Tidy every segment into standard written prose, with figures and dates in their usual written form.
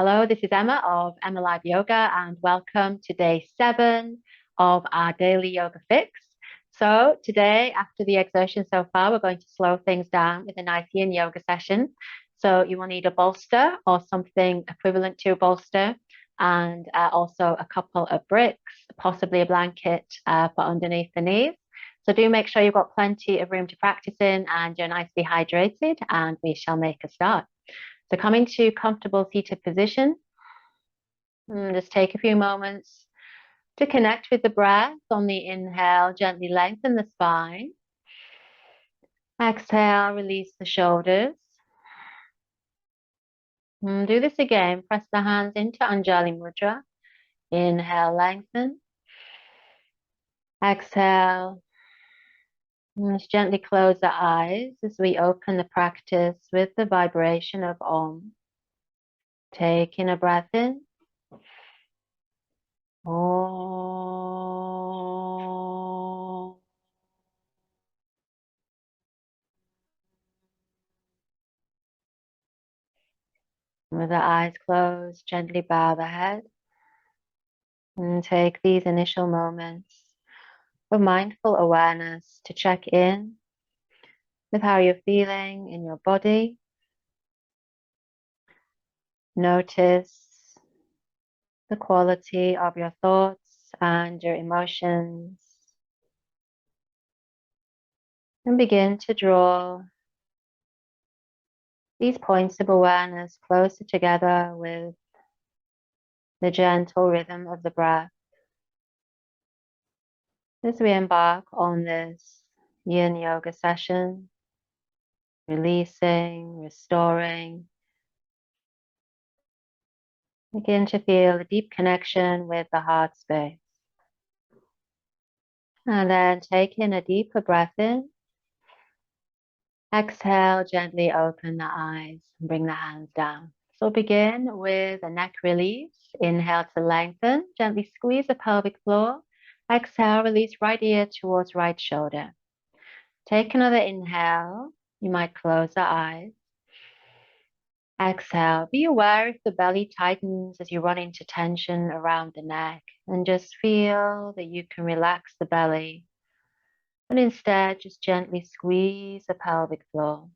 Hello, this is Emma of EmmaLiveYoga and welcome to day 7 of our daily yoga fix. So today, after the exertion so far, we're going to slow things down with a nice yin yoga session. So you will need a bolster or something equivalent to a bolster and also a couple of bricks, possibly a blanket for underneath the knees. So do make sure you've got plenty of room to practice in and you're nicely hydrated, and we shall make a start. So coming to comfortable seated position, just take a few moments to connect with the breath. On the inhale, gently lengthen the spine. Exhale, release the shoulders. Do this again. Press the hands into Anjali Mudra. Inhale, lengthen. Exhale. Just gently close the eyes as we open the practice with the vibration of Om. Taking a breath in. Om. With the eyes closed, gently bow the head and take these initial moments of mindful awareness to check in with how you're feeling in your body. Notice the quality of your thoughts and your emotions, and begin to draw these points of awareness closer together with the gentle rhythm of the breath as we embark on this yin yoga session, releasing, restoring. Begin to feel a deep connection with the heart space. And then take in a deeper breath in. Exhale, gently open the eyes and bring the hands down. So begin with a neck release. Inhale to lengthen, gently squeeze the pelvic floor. Exhale, release right ear towards right shoulder. Take another inhale. You might close the eyes. Exhale, be aware if the belly tightens as you run into tension around the neck, and just feel that you can relax the belly, but instead just gently squeeze the pelvic floor.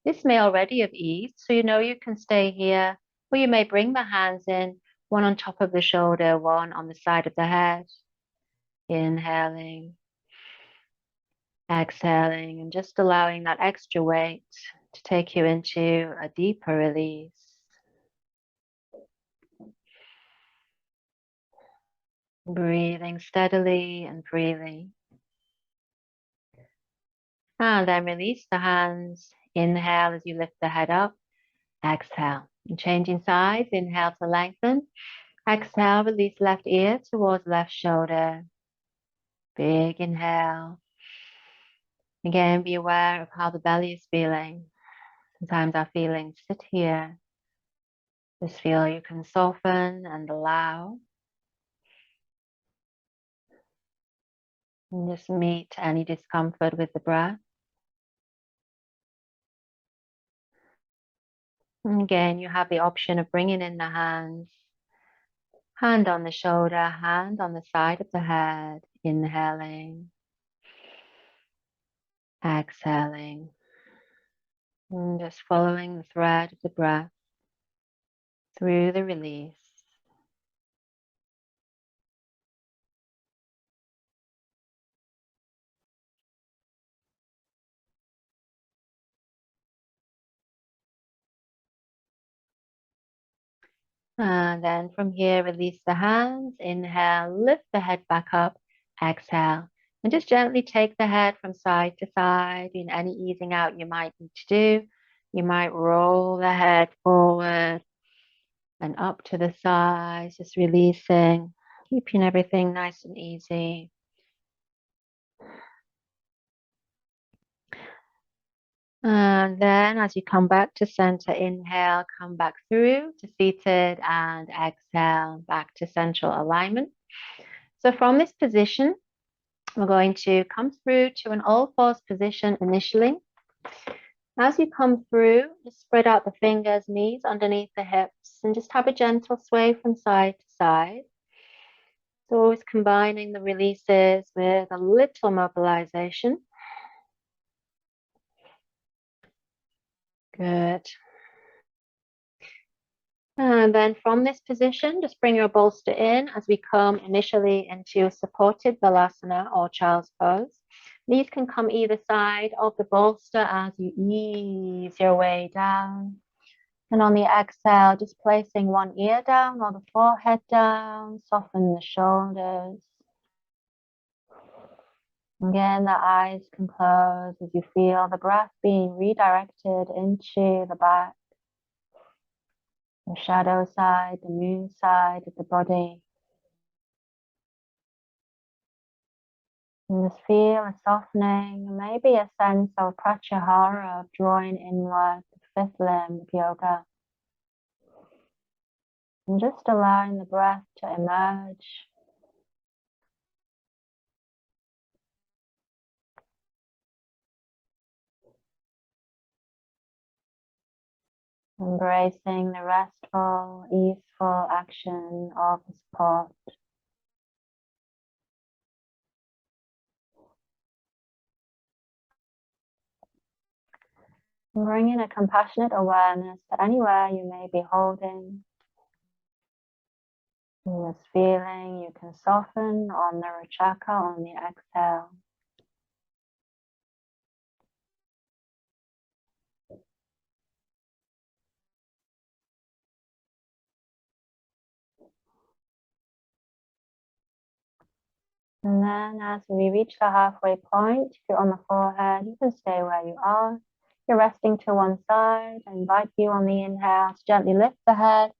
This may already have eased, so you know you can stay here, or you may bring the hands in, one on top of the shoulder, one on the side of the head. Inhaling, exhaling, and just allowing that extra weight to take you into a deeper release. Breathing steadily and freely. And then release the hands. Inhale as you lift the head up. Exhale. And changing sides. Inhale to lengthen. Exhale, release left ear towards left shoulder. Big inhale. Again, be aware of how the belly is feeling. Sometimes our feelings sit here. Just feel you can soften and allow. And just meet any discomfort with the breath. And again, you have the option of bringing in the hands. Hand on the shoulder, hand on the side of the head. Inhaling. Exhaling. And just following the thread of the breath through the release. And then from here, release the hands. Inhale, lift the head back up. Exhale. And just gently take the head from side to side. In any easing out you might need to do. You might roll the head forward and up to the sides, just releasing, keeping everything nice and easy. And then as you come back to center, inhale, come back through to seated, and exhale back to central alignment. So from this position, we're going to come through to an all fours position initially. As you come through, just spread out the fingers, knees underneath the hips, and just have a gentle sway from side to side. So always combining the releases with a little mobilization. Good. And then from this position, just bring your bolster in as we come initially into supported balasana or child's pose. These can come either side of the bolster as you ease your way down. And on the exhale, just placing one ear down or the forehead down, soften the shoulders. Again, the eyes can close as you feel the breath being redirected into the back, the shadow side, the moon side of the body. And just feel a softening, maybe a sense of pratyahara, of drawing inward, the fifth limb of yoga. And just allowing the breath to emerge. Embracing the restful, easeful action of the support. Bringing a compassionate awareness to anywhere you may be holding. In this feeling, you can soften on the rachaka on the exhale. And then as we reach the halfway point, if you're on the forehead, you can stay where you are. If you're resting to one side, I invite you on the inhale to gently lift the head.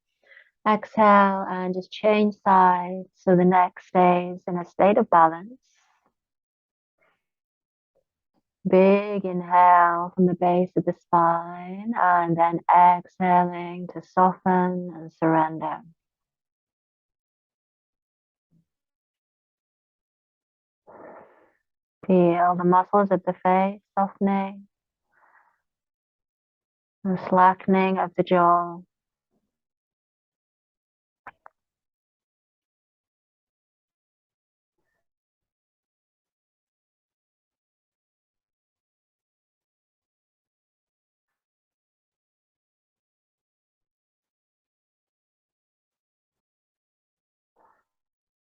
Exhale and just change sides so the neck stays in a state of balance. Big inhale from the base of the spine and then exhaling to soften and surrender. Feel the muscles of the face softening and slackening of the jaw.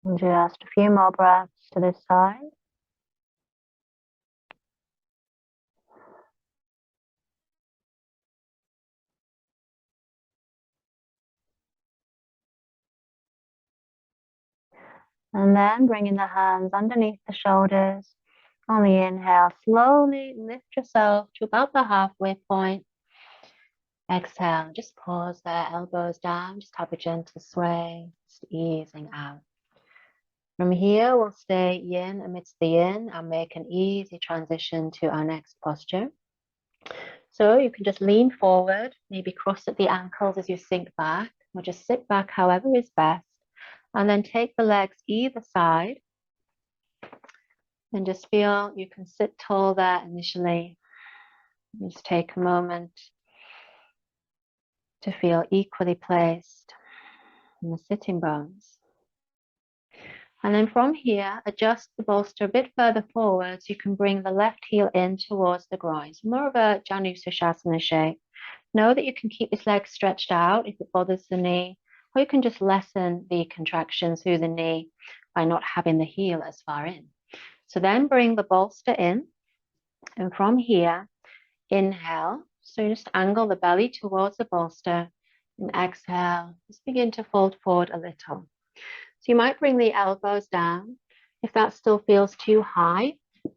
And just a few more breaths to this side. And then bringing the hands underneath the shoulders. On the inhale, slowly lift yourself to about the halfway point. Exhale, just pause there, elbows down, just have a gentle sway, just easing out. From here, we'll stay yin amidst the yin and make an easy transition to our next posture. So you can just lean forward, maybe cross at the ankles as you sink back, or just sit back however is best. And then take the legs either side and just feel you can sit tall there initially. Just take a moment to feel equally placed in the sitting bones. And then from here, adjust the bolster a bit further forward so you can bring the left heel in towards the groin. So more of a Janu Sushasana shape. Know that you can keep this leg stretched out if it bothers the knee, or you can just lessen the contractions through the knee by not having the heel as far in. So then bring the bolster in, and from here, inhale. So just angle the belly towards the bolster, and exhale. Just begin to fold forward a little. So you might bring the elbows down. If that still feels too high,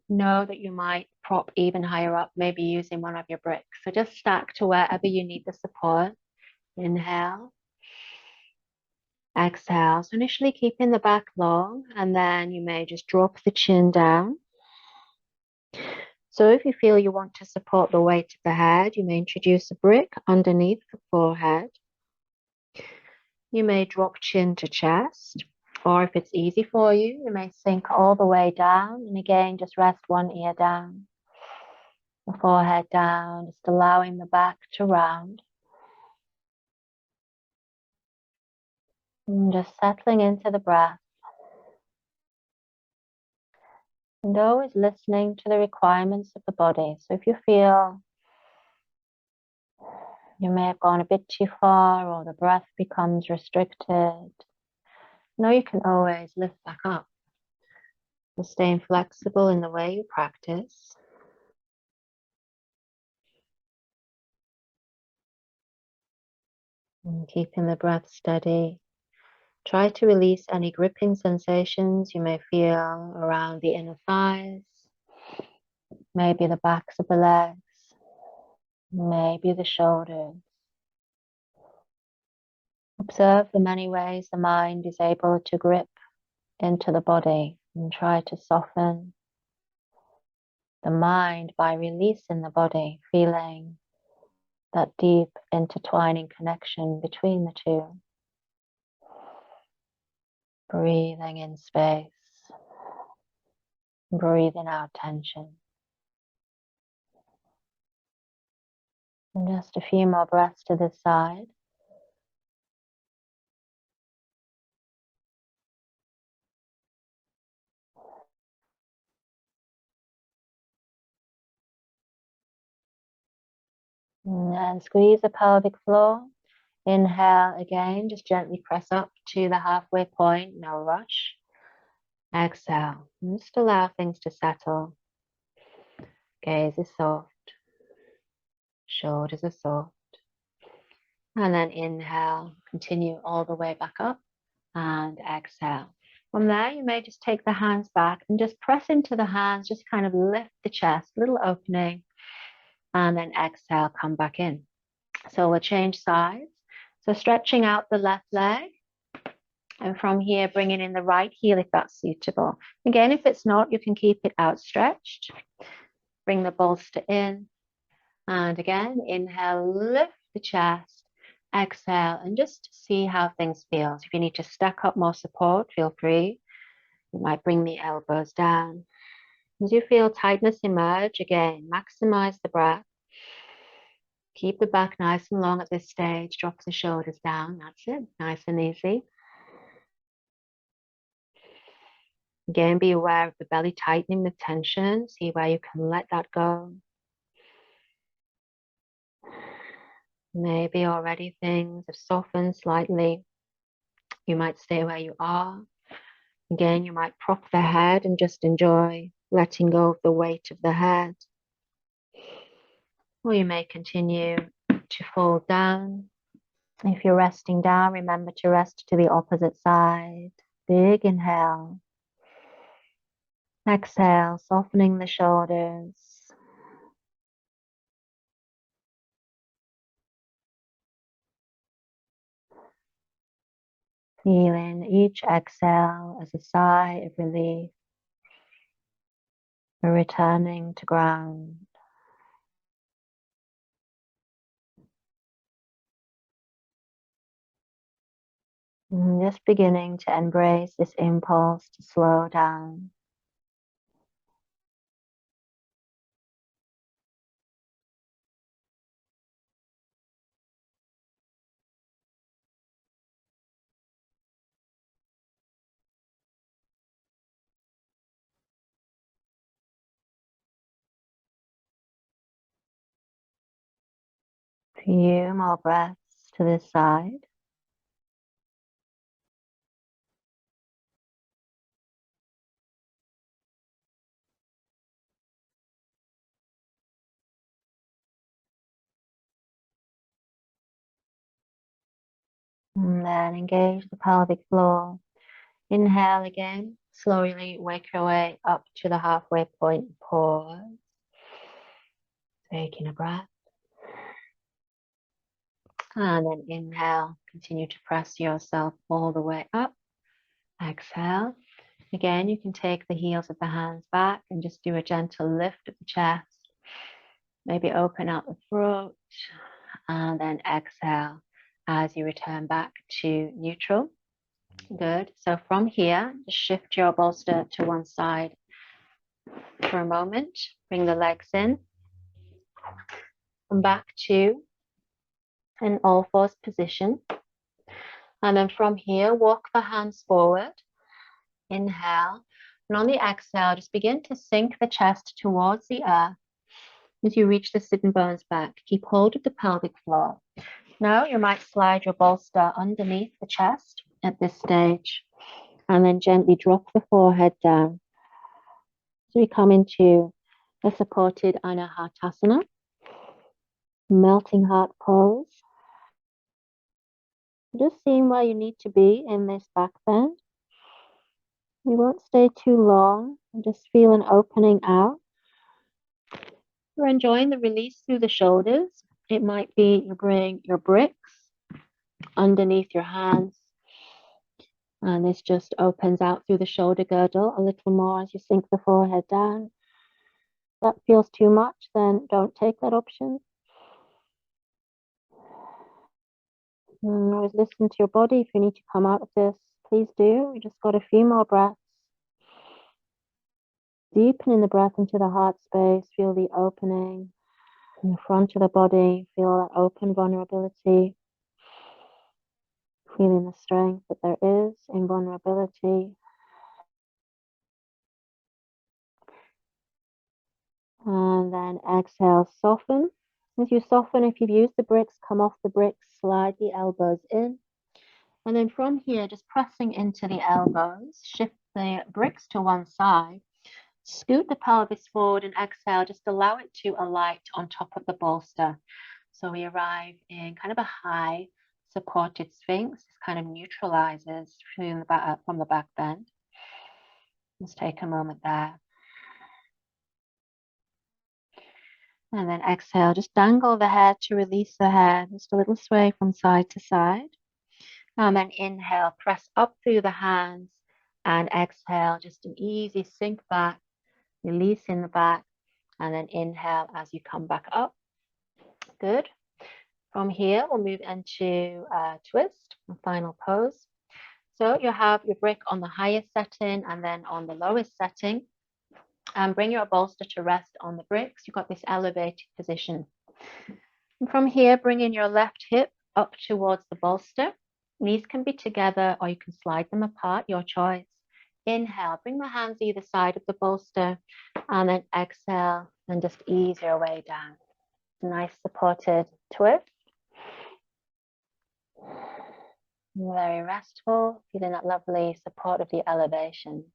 know that you might prop even higher up, maybe using one of your bricks. So just stack to wherever you need the support. Inhale. Exhale. So initially keeping the back long, and then you may just drop the chin down. So if you feel you want to support the weight of the head, you may introduce a brick underneath the forehead. You may drop chin to chest. Or if it's easy for you, you may sink all the way down. And again, just rest one ear down. the forehead down, just allowing the back to round. And just settling into the breath. And always listening to the requirements of the body. So if you feel you may have gone a bit too far or the breath becomes restricted, you can always lift back up. So staying flexible in the way you practice. And keeping the breath steady. Try to release any gripping sensations you may feel around the inner thighs, maybe the backs of the legs, maybe the shoulders. Observe the many ways the mind is able to grip into the body and try to soften the mind by releasing the body, feeling that deep intertwining connection between the two. Breathing in space, breathing out tension. And just a few more breaths to this side. And squeeze the pelvic floor. Inhale again, just gently press up to the halfway point, no rush. Exhale, and just allow things to settle. Gaze is soft, shoulders are soft. And then inhale, continue all the way back up and exhale. From there, you may just take the hands back and just press into the hands, just kind of lift the chest, little opening, and then exhale, come back in. So we'll change sides. So stretching out the left leg, and from here, bringing in the right heel if that's suitable. Again, if it's not, you can keep it outstretched. Bring the bolster in, and again, inhale, lift the chest, exhale, and just see how things feel. So if you need to stack up more support, feel free. You might bring the elbows down. As you feel tightness emerge, again, maximize the breath. Keep the back nice and long at this stage. Drop the shoulders down. That's it. Nice and easy. Again, be aware of the belly tightening, the tension. See where you can let that go. Maybe already things have softened slightly. You might stay where you are. Again, you might prop the head and just enjoy letting go of the weight of the head. Or you may continue to fold down. If you're resting down, remember to rest to the opposite side. Big inhale. Exhale, softening the shoulders. Feeling each exhale as a sigh of relief. We're returning to ground. And just beginning to embrace this impulse to slow down. Few more breaths to this side. And then engage the pelvic floor. Inhale again. Slowly wake your way up to the halfway point. Pause. Taking a breath. And then inhale. Continue to press yourself all the way up. Exhale. Again, you can take the heels of the hands back and just do a gentle lift of the chest. Maybe open up the throat. And then exhale as you return back to neutral. Good. So from here, just shift your bolster to one side for a moment. Bring the legs in. Come back to an all fours position. And then from here, walk the hands forward. Inhale. And on the exhale, just begin to sink the chest towards the earth as you reach the sitting bones back. Keep hold of the pelvic floor. Now you might slide your bolster underneath the chest at this stage and then gently drop the forehead down. So we come into a supported Anahatasana, melting heart pose. Just seeing where you need to be in this back bend. You won't stay too long. Just feel an opening out. We're enjoying the release through the shoulders. It might be you bring your bricks underneath your hands, and this just opens out through the shoulder girdle a little more as you sink the forehead down. If that feels too much, then don't take that option. And always listen to your body. If you need to come out of this, please do. We just got a few more breaths. Deepening the breath into the heart space. Feel the opening in the front of the body. Feel that open vulnerability. Feeling the strength that there is in vulnerability. And then exhale, soften. As you soften, if you've used the bricks, come off the bricks, slide the elbows in. And then from here, just pressing into the elbows, shift the bricks to one side, scoot the pelvis forward and exhale, just allow it to alight on top of the bolster. So we arrive in kind of a high supported sphinx. This kind of neutralizes from the back bend. Let's take a moment there. And then exhale, just dangle the head to release the head. Just a little sway from side to side. And then inhale, press up through the hands. And exhale, just an easy sink back, release in the back. And then inhale as you come back up. Good. From here, we'll move into a twist, a final pose. So you have your brick on the highest setting and then on the lowest setting. And bring your bolster to rest on the bricks. You've got this elevated position. And from here, bring in your left hip up towards the bolster. Knees can be together or you can slide them apart, your choice. Inhale, bring the hands either side of the bolster, and then exhale and just ease your way down. Nice supported twist. Very restful, feeling that lovely support of the elevation.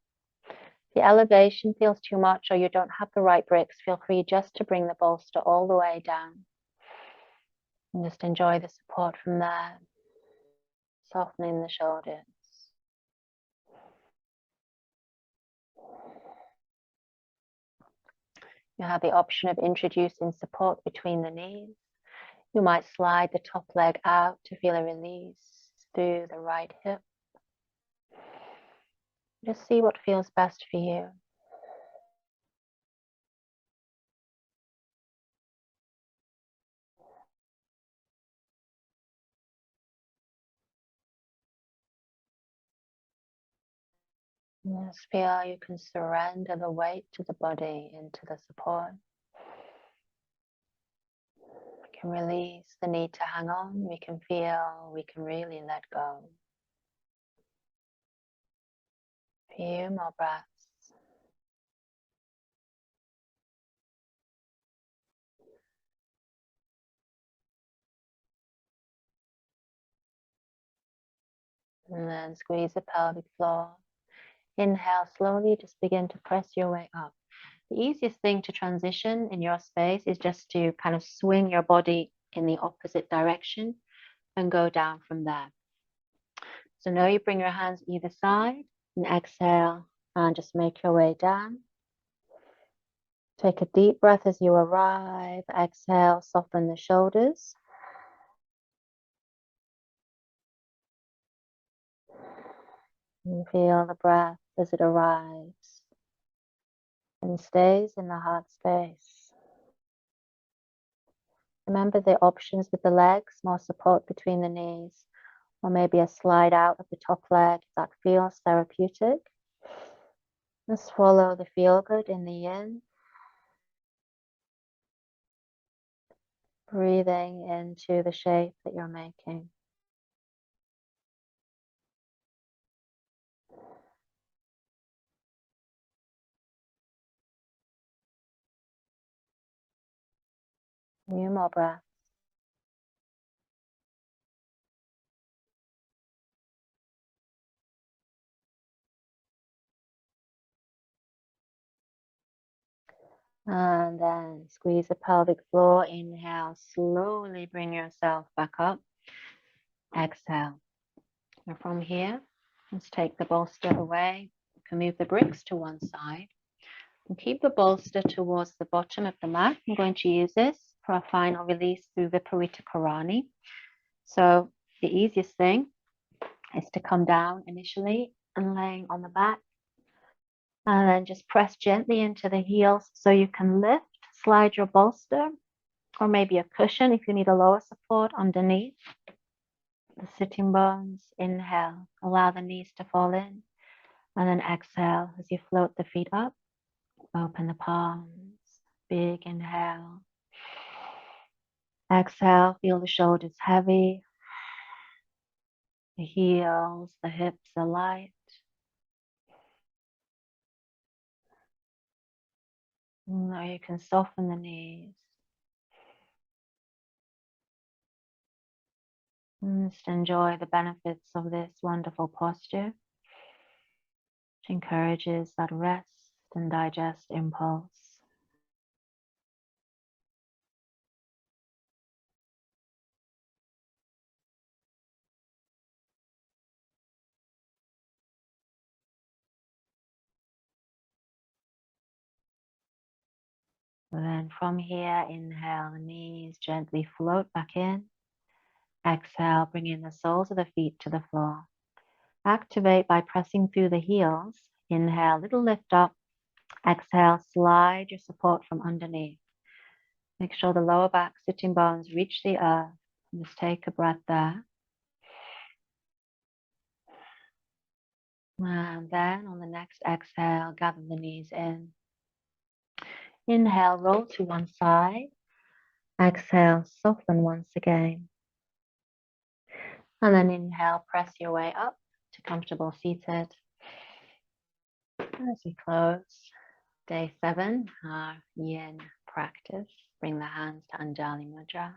If the elevation feels too much or you don't have the right bricks, feel free just to bring the bolster all the way down. And just enjoy the support from there, softening the shoulders. You have the option of introducing support between the knees. You might slide the top leg out to feel a release through the right hip. Just see what feels best for you. Just feel you can surrender the weight to the body into the support. We can release the need to hang on. We can feel we can really let go. A few more breaths. And then squeeze the pelvic floor. Inhale slowly, just begin to press your way up. The easiest thing to transition in your space is just to kind of swing your body in the opposite direction and go down from there. So now you bring your hands either side and exhale and just make your way down. Take a deep breath as you arrive. Exhale, soften the shoulders. And feel the breath as it arrives and stays in the heart space. Remember the options with the legs, more support between the knees, or maybe a slide out of the top leg if that feels therapeutic. Just follow the feel good in the in Breathing into the shape that you're making. Few more breaths. And then squeeze the pelvic floor. Inhale, slowly bring yourself back up. Exhale. And from here, let's take the bolster away. You can move the bricks to one side and keep the bolster towards the bottom of the mat. I'm going to use this for a final release through Viparita Karani. So the easiest thing is to come down initially and laying on the back, and then just press gently into the heels so you can lift, slide your bolster or maybe a cushion if you need a lower support underneath the sitting bones. Inhale, allow the knees to fall in, and then exhale as you float the feet up. Open the palms. Big inhale. Exhale, feel the shoulders heavy, the heels, the hips are light. Now you can soften the knees. And just enjoy the benefits of this wonderful posture, which encourages that rest and digest impulse. And then from here, inhale, the knees gently float back in. Exhale, bring in the soles of the feet to the floor. Activate by pressing through the heels. Inhale, little lift up. Exhale, slide your support from underneath. Make sure the lower back sitting bones reach the earth. Just take a breath there. And then on the next exhale, gather the knees in. Inhale, roll to one side. Exhale, soften once again. And then inhale, press your way up to comfortable seated. As we close day 7, our yin practice, bring the hands to Anjali Mudra.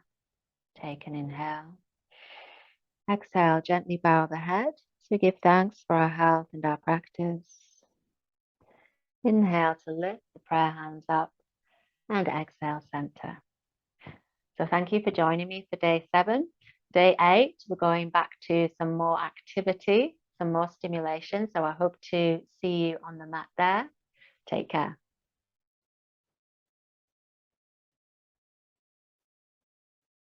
Take an inhale. Exhale, gently bow the head to give thanks for our health and our practice. Inhale to lift the prayer hands up, and exhale, center. So thank you for joining me for day 7. Day 8, we're going back to some more activity, some more stimulation. So I hope to see you on the mat there. Take care.